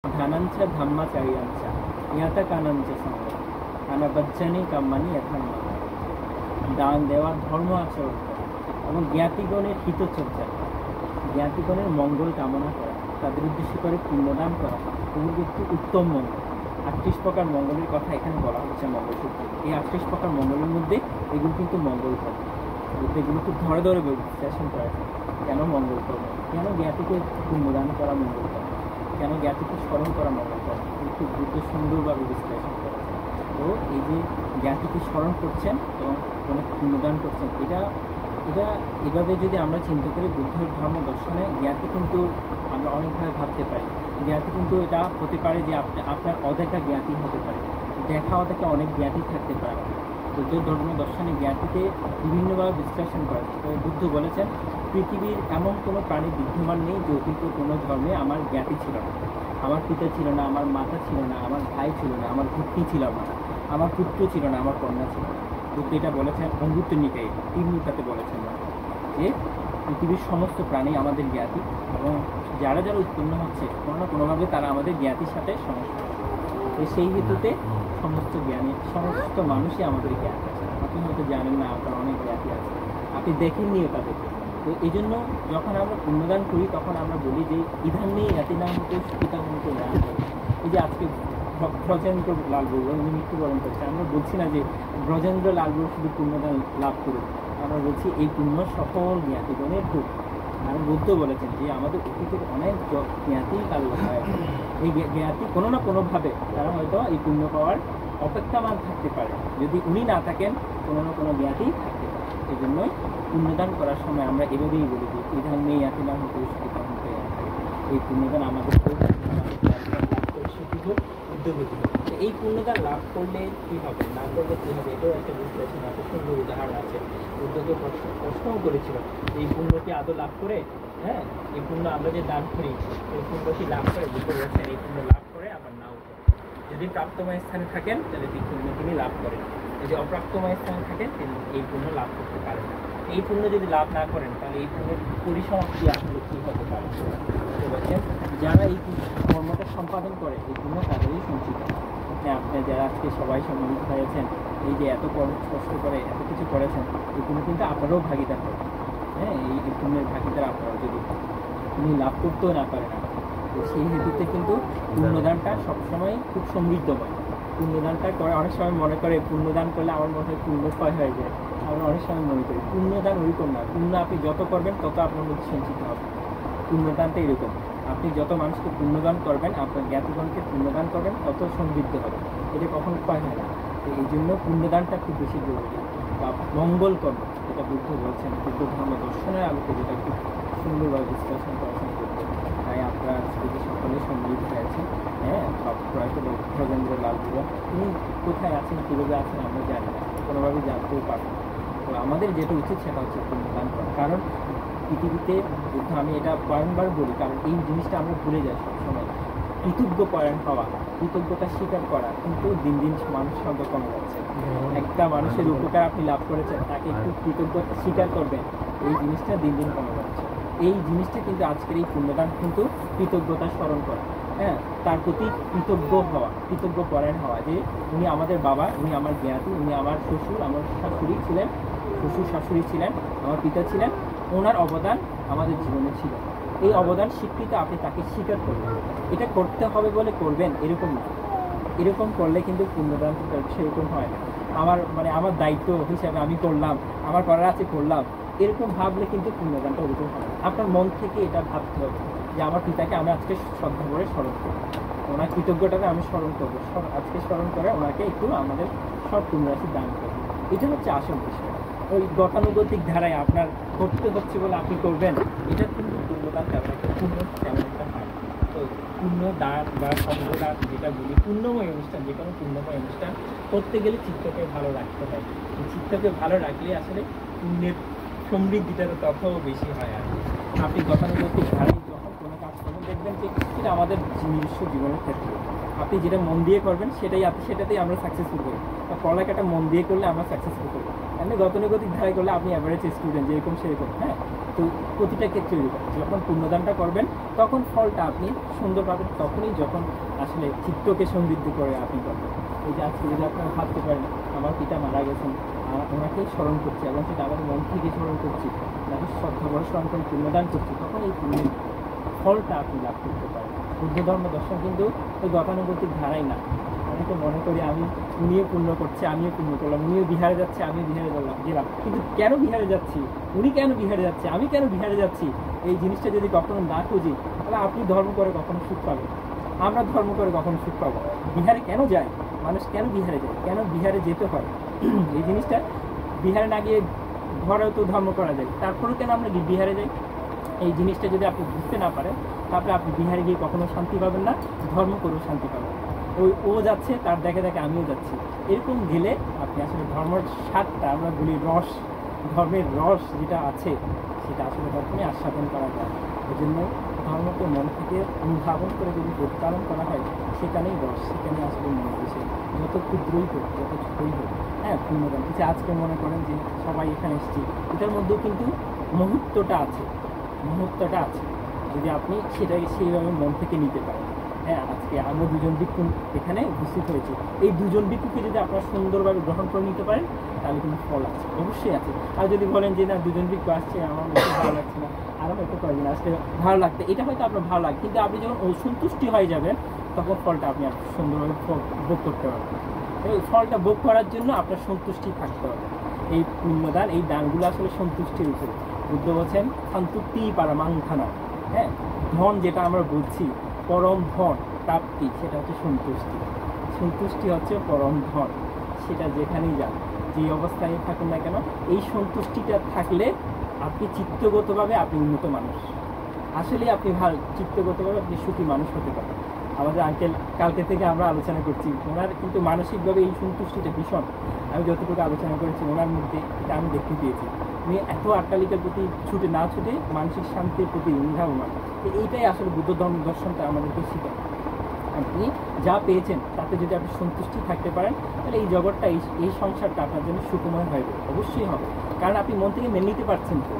धनंच धम्मचर्यांच यतकानंच संग अनबज्जनी कम्मानी यथान्मा দান দেওয়া ধর্ম আচরণ করা এবং জ্ঞাতিগণের হিতচর্চা করা, জ্ঞাতিগণের মঙ্গল কামনা করা, তাদের উদ্দেশ্য করে পুণ্যদান করা, এগুলো একটি উত্তম মঙ্গল। 38 প্রকার মঙ্গলের কথা এখানে বলা হচ্ছে মঙ্গলসূত্রে। এই 38 প্রকার মঙ্গলের মধ্যে এগুলো কিন্তু মঙ্গল কর্ম, এগুলো খুব ধরে ধরে বিশ্লেষণ করা যায়। কেন মঙ্গল কর্ম, কেন জ্ঞাতিকে পুণ্যদান করা মঙ্গল কর্ম, কেন জ্ঞাতিকে স্মরণ করা মঙ্গল কর্ম, একটু দ্রুত সুন্দরভাবে বিশ্লেষণ করা যায়। তো এই যে জ্ঞাতিকে স্মরণ করছেন এবং অনেক পুণ্যদান করছেন, এটা এভাবে যদি আমরা চিন্তা করি বুদ্ধের ধর্ম দর্শনে জ্ঞাতি কিন্তু আমরা অনেকভাবে ভাবতে পারি। জ্ঞাতি কিন্তু এটা হতে পারে যে আপনার অদেখা জ্ঞাতি হতে পারে, দেখা অদেখা অনেক জ্ঞাতি থাকতে পারে। বুদ্ধের ধর্ম দর্শনে জ্ঞাতিকে বিভিন্নভাবে বিশ্লেষণ করে। তো বুদ্ধ বলেছেন পৃথিবীর এমন কোনো প্রাণী বিদ্যমান নেই যে অতীত কোনো ধর্মে আমার জ্ঞাতি ছিল না, আমার পিতা ছিল না, আমার মাতা ছিল না, আমার ভাই ছিল না, আমার ভক্তি ছিল না, আমার পুত্র ছিল না, আমার কন্যা ছিল না। বুদ্ধ এটা বলেছেন অঙ্গুত্র নিকায়ে 3 নিকাতে বলেছেন যে পৃথিবীর সমস্ত প্রাণী আমাদের জ্ঞাতি এবং যারা যারা উৎপন্ন হচ্ছে কোনো না কোনোভাবে তারা আমাদের জ্ঞাতির সাথে সমস্যা। তো সেই হেতুতে সমস্ত জ্ঞানী সমস্ত মানুষই আমাদের জ্ঞাতি আছে। আপনি হয়তো জানেন না আপনার অনেক জ্ঞাতি আছে, আপনি দেখেননিও তাদেরকে। তো এই জন্য যখন আমরা পুণ্যদান করি তখন আমরা বলি যে ইধান নেই জ্ঞাতি নাম হতে পিতা হতে জ্ঞান করে। এই যে আজকে ব্রজেন্দ্র লাল বড়ুয়া উনি মৃত্যুবরণ করছে, আমরা বলছি না যে ব্রজেন্দ্র লাল বড়ুয়া শুধু পুণ্যদান লাভ করুক, আমরা বলছি এই পুণ্য সকল জ্ঞাতিগণের হোক। আর বুদ্ধ বলেছেন যে আমাদের অতীতের অনেক জ্ঞাতি আল্লাহ এই জ্ঞাতি কোনো না কোনোভাবে তারা হয়তো এই পুণ্য পাওয়ার অপেক্ষামান থাকতে পারে। যদি উনি না থাকেন কোনো না কোনো জ্ঞাতি থাকতে পারে। এই জন্যই পুণ্যদান করার সময় আমরা এভাবেই বলি যে ইধান নেই জ্ঞাতি নাম হতে পিতা হতে। এই পুণ্যদান আমাদের এই পুণ্যদান লাভ করলে কী হবে, না করলে কী হবে, এটাও একটা বিশ্লেষণ আছে, সুন্দর উদাহরণ আছে। বুদ্ধকে প্রশ্নও করেছিল এই পুণ্য কি আদৌ লাভ করে, হ্যাঁ এই পুণ্য আমরা যে দান করি এই পুণ্য কি লাভ করে। বুদ্ধ বলছেন এই পুণ্য লাভ করে আবার নাও করে। যদি প্রাপ্তময় স্থানে থাকেন তাহলে এই পুণ্য তিনি লাভ করেন, যদি অপ্রাপ্তময় স্থানে থাকেন তিনি এই পুণ্য লাভ করতে পারেন। এই পুণ্য যদি লাভ না করেন তাহলে এই পুণ্যের পরিসমাপ্তি আসলে কী হতে পারে। বলছেন যারা এই কর্মটা সম্পাদন করে এই পুণ্য তাদেরই সঞ্চিত। আপনি যারা আজকে সবাই সম্মানিত হয়েছেন, এই যে এত কষ্ট করে এত কিছু করেছেন, এই পুণ্য কিন্তু আপনারাও ভাগিদার করেন। হ্যাঁ এই পুণ্যের ভাগিদার আপনারা যদি উনি লাভ করতেও না পারেন। তো সেই হেতুতে কিন্তু পুণ্যদানটা সবসময় খুব সমৃদ্ধময়। পুণ্যদানটা করে অনেক সময় মনে করে পুণ্যদান করলে আমার মনে হয় পুণ্য ক্ষয় হয়ে যায়। আমরা অনেক সময় মনে করি পুণ্যদান ওইরকম না, পুণ্য আপনি যত করবেন তত আপনার মধ্যে সঞ্চিত হবে। পুণ্যদানটা এরকম, আপনি যত মানুষকে পুণ্যদান করবেন, আপনার জ্ঞাতিগণকে পুণ্যদান করবেন তত সমৃদ্ধ হবে, এটা কখনো ক্ষয় হয় না। তো এই জন্য পুণ্যদানটা খুব বেশি জরুরি বা মঙ্গল কর্ম, যেটা বুদ্ধ বলছেন বুদ্ধ ধর্ম দর্শনের আলোকে যেটা খুব সুন্দরভাবে বিশ্লেষণ করেছেন বুদ্ধ। তাই আপনারা আজকে যে সকলে সম্মিলিত হয়েছেন, হ্যাঁ প্রয়াত ব্রজেন্দ্র লাল বড়ুয়া তিনি কোথায় আছেন কীভাবে আছেন আমরা জানি না, কোনোভাবে জানতেও পারবো। তো আমাদের যেটা উচিত সেটা হচ্ছে পুণ্যদান করা। কারণ পৃথিবীতে বুদ্ধ, আমি এটা বারংবার বলি কারণ এই জিনিসটা আমরা ভুলে যাই সবসময়, কৃতজ্ঞ পরায়ণ হওয়া, কৃতজ্ঞতা স্বীকার করা কিন্তু দিন দিন মানুষ সংখ্যা কমে যাচ্ছে। একটা মানুষের উপকার আপনি লাভ করেছেন তাকে একটু কৃতজ্ঞতা স্বীকার করবেন, এই জিনিসটা দিন দিন কমে যাচ্ছে। এই জিনিসটা কিন্তু আজকের এই পুণ্যদান কিন্তু কৃতজ্ঞতা স্মরণ করা, হ্যাঁ তার প্রতি কৃতজ্ঞ হওয়া, কৃতজ্ঞ পরায়ণ হওয়া যে উনি আমাদের বাবা, উনি আমার জ্ঞাতি, উনি আমার শ্বশুর, আমার শাশুড়ি ছিলেন, শ্বশুর শাশুড়ি ছিলেন, আমার পিতা ছিলেন, ওনার অবদান আমাদের জীবনে ছিল। এই অবদান স্বীকৃত আপনি তাকে স্বীকার করবেন। এটা করতে হবে বলে করবেন এরকম না, এরকম করলে কিন্তু পুণ্যদান সেরকম হয় না। আমার দায়িত্ব হিসাবে আমি করলাম, আমার করার আছে করলাম, এরকম ভাবলে কিন্তু পুণ্যদানটা ওরকম হয় না। আপনার মন থেকে এটা ভাবতে হবে যে আমার পিতাকে আমি আজকে শ্রদ্ধা করে স্মরণ করবো, ওনার কৃতজ্ঞতাকে আমি স্মরণ করবো, আজকে স্মরণ করে ওনাকে একটু আমাদের সব পুণ্যরাশি দান করবো। এটা হচ্ছে আসল বিষয়। ওই গতানুগতিক ধারায় আপনার করতে হচ্ছে বলে আপনি করবেন, এটা কিন্তু পুণ্যদান তেমন একটা পুণ্য তেমন একটা হয়। তো পুণ্যদান বা সঙ্গদান যেটা বলি, পুণ্যময় অনুষ্ঠান, যে কোনো পুণ্যময় অনুষ্ঠান করতে গেলে চিত্তকে ভালো রাখতে হয়। চিত্তকে ভালো রাখলে আসলে পুণ্যের সমৃদ্ধিটা ততও বেশি হয়। আর আপনি গতানুগতিক ধারায় যখন কোনো কাজ করবেন দেখবেন যে এটা আমাদের নিজস্ব জীবনের ক্ষেত্রে আপনি যেটা মন দিয়ে করবেন সেটাতেই আমরা সাকসেসফুল করি। পড়ালেখাটা মন দিয়ে করলে আমরা সাকসেসফুল করি, এমনি গতানুগতিক ধারায় করলে আপনি অ্যাভারেজ স্টুডেন্ট যেরকম সেরকম, হ্যাঁ। তো প্রতিটা ক্ষেত্রে যখন পুণ্যদানটা করবেন তখন ফলটা আপনি সুন্দর পাবেন, তখনই যখন আসলে চিত্তকে সমৃদ্ধ করে আপনি করবেন। এই যে আজকে যদি আপনারা ভাবতে পারেন আমার পিতা মারা গেছেন, ওনাকেই স্মরণ করছি এবং সেটা আমার মন থেকে স্মরণ করছি, তাকে শ্রদ্ধাভরে স্মরণ করে পুণ্যদান করছি, তখন এই পুণ্যের ফলটা আপনি লাভ করতে পারেন। বুদ্ধ ধর্ম দর্শন কিন্তু ওই গতানুগতিক ধারাই না। আমি তো মনে করি উনিও পুণ্য করছে, আমিও পুণ্য করলাম, উনিও বিহারে যাচ্ছে, আমিও বিহারে গেলাম, কিন্তু কেন বিহারে যাচ্ছি, উনি কেন বিহারে যাচ্ছে, আমি কেন বিহারে যাচ্ছি, এই জিনিসটা যদি কখনো না খুঁজি তাহলে আপনি ধর্ম করে কখনো সুখ পাবেন, আমরা ধর্ম করে কখনো সুখ পাবো। বিহারে কেন যায় মানুষ, কেন বিহারে যায়, কেন বিহারে যেতে হয়, এই জিনিসটা বিহারে না গিয়ে ঘরেও তো ধর্ম করা যায়, তারপরেও কেন আমরা বিহারে যাই, এই জিনিসটা যদি আপনি বুঝতে না পারেন তারপরে আপনি বিহারে গিয়ে কখনো শান্তি পাবেন না, ধর্ম করেও শান্তি পাবেন। ও যাচ্ছে তার দেখে দেখে আমিও যাচ্ছি, এরকম গেলে আপনি আসলে ধর্মের স্বাদটা, আমরা বলি রস, ধর্মের রস যেটা আছে সেটা আসলে তখনই আস্বাদন করা যায়। এই জন্য ধর্মকে মন থেকে অনুধাবন করে যদি প্রতিপালন করা হয় সেখানেই রস, সেখানে আসলে মনে বসে, যত ক্ষুদ্রই হোক, যত ছোটই হোক, হ্যাঁ। পুণ্যদান কিছু আজকে মনে করেন যে সবাই এখানে এসেছি, এটার মধ্যেও কিন্তু মুহূর্তটা আছে, মুহূর্তটা আছে, যদি আপনি সেটাকে সেইভাবে মন থেকে নিতে পারেন। হ্যাঁ, আজকে আমরা দুজন ভিক্ষু এখানে উপস্থিত হয়েছি, এই দুজন ভিক্ষুকে যদি আপনারা সুন্দরভাবে গ্রহণ করে নিতে পারেন তাহলে কিন্তু ফল আছে, অবশ্যই আছে। আর যদি বলেন যে না দুজন ভিক্ষু আসছে আমার বেশি ভালো লাগছে না, আরও হয়তো কয়েকদিন আসলে ভালো লাগবে, এটা হয়তো আপনার ভালো লাগে, কিন্তু আপনি যখন অসন্তুষ্টি হয়ে যাবেন তখন ফলটা আপনি সুন্দরভাবে ভোগ করতে পারবেন। এই ফলটা ভোগ করার জন্য আপনার সন্তুষ্টি থাকতে হবে। এই পুণ্যদান, এই দানগুলো আসলে সন্তুষ্টির উপরে। বুদ্ধ বলছেন সন্তুষ্টি পারমাংখানা, হ্যাঁ। ধন যেটা আমরা বলছি পরম ধন প্রাপ্তি, সেটা হচ্ছে সন্তুষ্টি। সন্তুষ্টি হচ্ছে পরম ধন, সেটা যেখানেই যান, যে অবস্থায় থাকুন না কেন, এই সন্তুষ্টিটা থাকলে আপনি চিত্তগতভাবে আপনি উন্নত মানুষ, আসলে আপনি চিত্তগতভাবে আপনি সুখী মানুষ হতে পারেন। আমাদের আঙ্কেল কালকে থেকে আমরা আলোচনা করছি, ওনার কিন্তু মানসিকভাবে এই সন্তুষ্টিটা ভীষণ, আমি যতটুকু আলোচনা করেছি ওনার মধ্যে এটা আমি দেখতে পেয়েছি। উনি এত আট্টালিকার প্রতি ছুটে না ছুটে মানসিক শান্তির প্রতি উন্ধাবমান, এইটাই আসলে বুদ্ধ ধর্ম দর্শনটা আমাদেরকে শেখায়। আপনি যা পেয়েছেন তাতে যদি আপনি সন্তুষ্টি থাকতে পারেন তাহলে এই জগৎটা, এই সংসারটা আপনার জন্য সুখময় হবে, অবশ্যই হবে। কারণ আপনি মন থেকে মেনে নিতে পারছেন, তো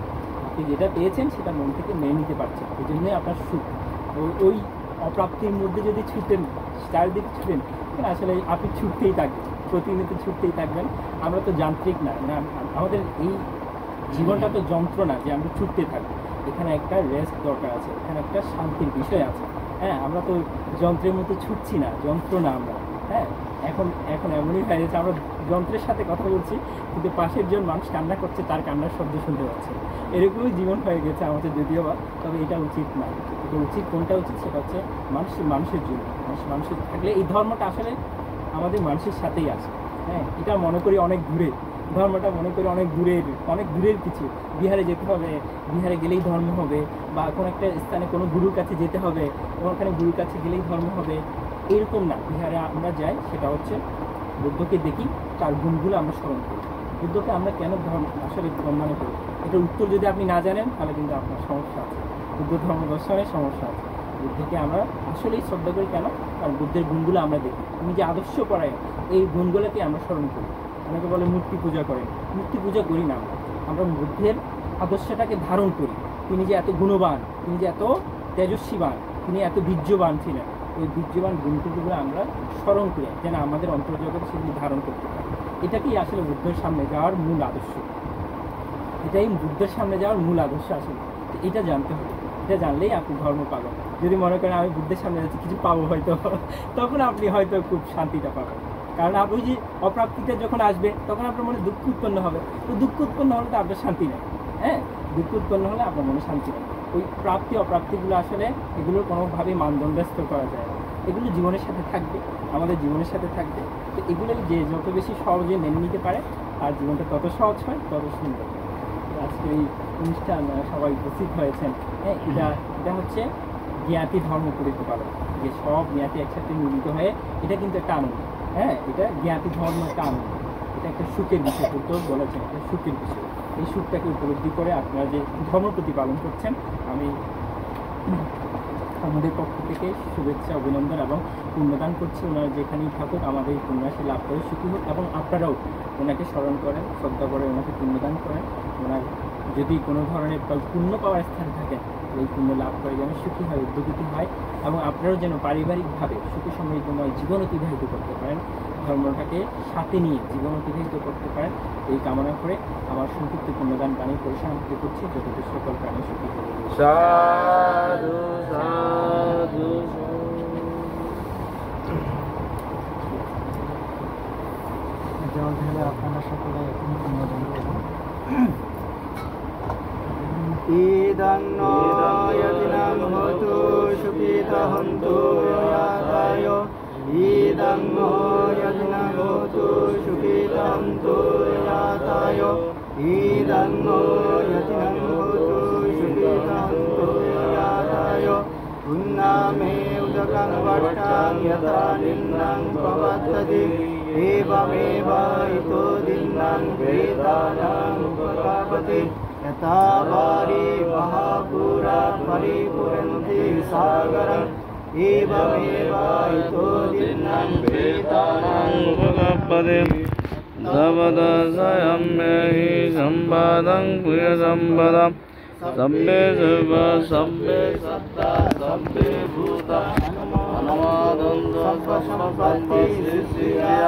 আপনি যেটা পেয়েছেন সেটা মন থেকে মেনে নিতে পারছেন, এই জন্যই আপনার সুখ। ওই অপ্রাপ্তির মধ্যে যদি ছুটেন, চারিদিকে ছুটেন, আসলে আপনি ছুটতেই থাকবেন, প্রতিনিয়ত ছুটতেই থাকবেন। আমরা তো যান্ত্রিক না, আমাদের এই জীবনটা তো যন্ত্র না যে আমরা ছুটতে থাকবো, এখানে একটা রেস্ট দরকার আছে, এখানে একটা শান্তির বিষয় আছে। হ্যাঁ, আমরা তো যন্ত্রের মতো ছুটছি না, যন্ত্র না আমরা। হ্যাঁ, এখন এমনই হয়ে গেছে আমরা যন্ত্রের সাথে কথা বলছি কিন্তু পাশের জন মানুষ কান্না করছে, তার কান্নার শব্দ শুনতে পাচ্ছে, এরকমই জীবন হয়ে গেছে আমাদের, যদিও বা, তবে এটা উচিত না। এটা উচিত, কোনটা উচিত সেটা হচ্ছে মানুষের জন্য, মানুষের থাকলে এই ধর্মটা আসলে আমাদের মানুষের সাথেই আসে। হ্যাঁ, এটা মনে করি অনেক দূরে, ধর্মটা মনে করি অনেক দূরের কিছু, বিহারে যেতে হবে, বিহারে গেলেই ধর্ম হবে, বা কোনো একটা স্থানে কোনো গুরুর কাছে যেতে হবে, ওখানে গুরুর কাছে গেলেই ধর্ম হবে, এরকম না। বিহারে আমরা যাই সেটা হচ্ছে বুদ্ধকে দেখি, তার গুণগুলো আমরা স্মরণ করি। বুদ্ধকে আমরা কেন ধর্ম আসলে মনে করি, এটার উত্তর যদি আপনি না জানেন তাহলে কিন্তু আপনার সমস্যা আছে, বুদ্ধ ধর্ম দর্শনের সমস্যা আছে। বুদ্ধকে আমরা আসলেই শ্রদ্ধা করি কেন, কারণ বুদ্ধের গুণগুলো আমরা দেখি, তিনি যে আদর্শ পড়ায় এই গুণগুলোকে আমরা স্মরণ করি। অনেকে বলে মূর্তি পূজা করেন, মূর্তি পূজা করি না, আমরা বুদ্ধের আদর্শটাকে ধারণ করি। তিনি যে এত গুণবান, তিনি যে এত তেজস্বীবান, তিনি এত বীর্যবান ছিলেন, ওই বীর্যবান গুণগুলো আমরা স্মরণ করি যেন আমাদের অন্তর্জগতে সেগুলি ধারণ করতে পারি। এটাকেই আসলে বুদ্ধের সামনে যাওয়ার মূল আদর্শ, এটাই বুদ্ধের সামনে যাওয়ার মূল আদর্শ আসলে। এটা জানতে হবে, এটা জানলেই আপনি ধর্ম পাবেন। যদি মনে করেন আমি বুদ্ধের সামনে যাচ্ছি কিছু পাবো হয়তো, তখন আপনি হয়তো খুব শান্তিটা পাবেন। কারণ আপনি যে অপ্রাপ্তিটা যখন আসবে তখন আপনার মনে দুঃখ উৎপন্ন হবে, তো দুঃখ উৎপন্ন হলে তো আপনার শান্তি নেই। হ্যাঁ, দুঃখ উৎপন্ন হলে আপনার মনে শান্তি নেই। ওই প্রাপ্তি অপ্রাপ্তিগুলো আসলে এগুলোর কোনোভাবেই মানদণ্ডস্থ করা যায় না, এগুলো জীবনের সাথে থাকবে, আমাদের জীবনের সাথতে থাকবে। তো এগুলো যে যত বেশি সহজে মেনে নিতে পারে তার জীবনটা তত সহজ হয়, তত সুন্দর। আজকে এই অনুষ্ঠান সবাই উপস্থিত হয়েছেন, হ্যাঁ, এটা হচ্ছে জ্ঞাতি ধর্ম প্রতিপালন, যে সব জ্ঞাতি একসাথে মিলিত হয়ে, এটা কিন্তু একটা আনন্দ। হ্যাঁ, এটা জ্ঞাতি ধর্ম একটা আনন্দ, এটা একটা সুখের বিষয়, বুদ্ধ বলেছেন একটা সুখের বিষয়। এই সুখটাকে উপলব্ধি করে আপনারা যে ধর্ম প্রতিপালন করছেন, আমি আমাদের পক্ষ থেকে শুভেচ্ছা, অভিনন্দন এবং পুণ্যদান করছি। ওনারা যেখানেই থাকুক আমাদের এই পুণ্যরাশি লাভ করে সুখী হোক, এবং আপনারাও ওনাকে স্মরণ করেন, শ্রদ্ধা করে ওনাকে পুণ্যদান করেন। ওনার যদি কোনো ধরনের পুণ্য পাওয়ার স্থান থাকে, এই পুণ্য লাভ করে যেন সুখী হয়, উদ্যোগী হয়, এবং আপনারাও যেন পারিবারিকভাবে সুখী সমৃদ্ধময় জীবন অতিবাহিত করতে পারেন, ধর্মটাকে সাথে নিয়ে জীবন অতিবাহিত করতে পারেন, এই কামনা করে আমার সংক্ষিপ্ত পুণ্যদান বাণী পরিসমাপ্তি করছি। যতটুকু সকল প্রাণী সুখী হবে। সাধু সাধু। জল ঢেলে আপনারা সকলে এখন পুণ্যদান করুন। ইদং নো যতিনাং হোতু সুখিতা হন্তু ইয়াতায়। ইদং নো যতিনাং হোতু সুখিতা হন্তু ইয়াতায়। ইদং নো যতিনাং হোতু সুখিতা হন্তু ইয়াতায়। পুণ্যামে উদকং বট্টাং যথা নিম্নং প্রবদ্ধতি। एवमेवायितो दिन्नां वेदानाम् उपकापति। यथा वारी महापुरा परिपुरन्ति सागरम्। एवमेवायितो दिन्नां वेदानाम् उपकापति। नवदशयं मे हि सम्पदं प्रियसम्पदम्। सब्बे सर्व सब्बे सत्ता सब्बे भूता अनुमादन्तु सम्पत्ति सिद्धिया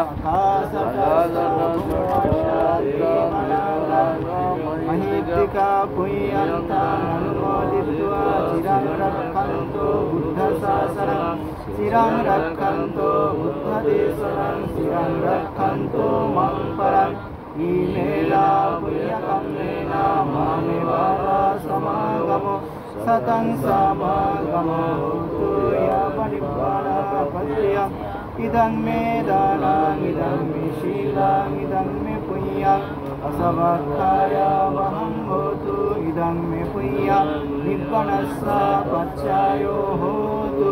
महीत्रिका पुण्यन्तानुमोदित्वा चिरं रक्षन्तु बुद्धशासनं। चिरं रक्षन्तु बुद्धदेशनं। चिरं रक्षन्तु मम परम्। ईमेला पुण्यकम्मेन मामेवाला समागमो सतं समागमो भूतो यावनिर्वाणापत्र्यम्। इदं मे दानम् इदं मे शीलम् इदं मे पुण्यम् असमर्थाय वहं भवतु। इदं मे पुण्यम् निर्गुणस्य पच्चायो होतु।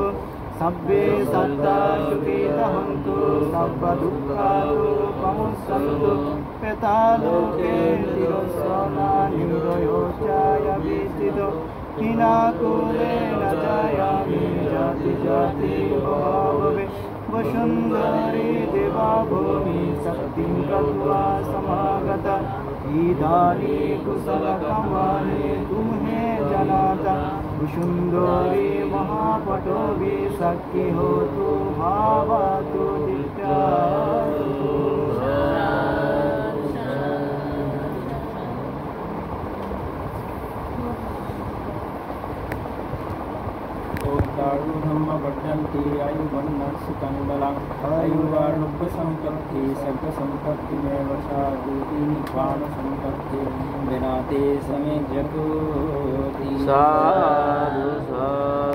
सब्बे सत्ता सुखिता हन्तु सर्वदुःखादुपमुच्यन्तु। प्रेतालोके तिरोत्सना निम्रोयोचाय विस्थितो। हिनाकुलेन जायामि जाति जाति भवे। वसुन्धरी देवा भूमि शक्तिं कृत्वा समागता। इदानीं कुशलकमाने तुम्हें जनाता। वसुन्धरी महापटो विशक्ति होतु भावतु दिव्यातु। धम्म वर्धन्ति आयुर्वन्नं सुखं बलं। आयुरारोग्यसम्पत्ति सर्वसम्पत्तिमेव साधु। निब्बाणसम्पत्ति विना ते समे जगोति। साधु साधु।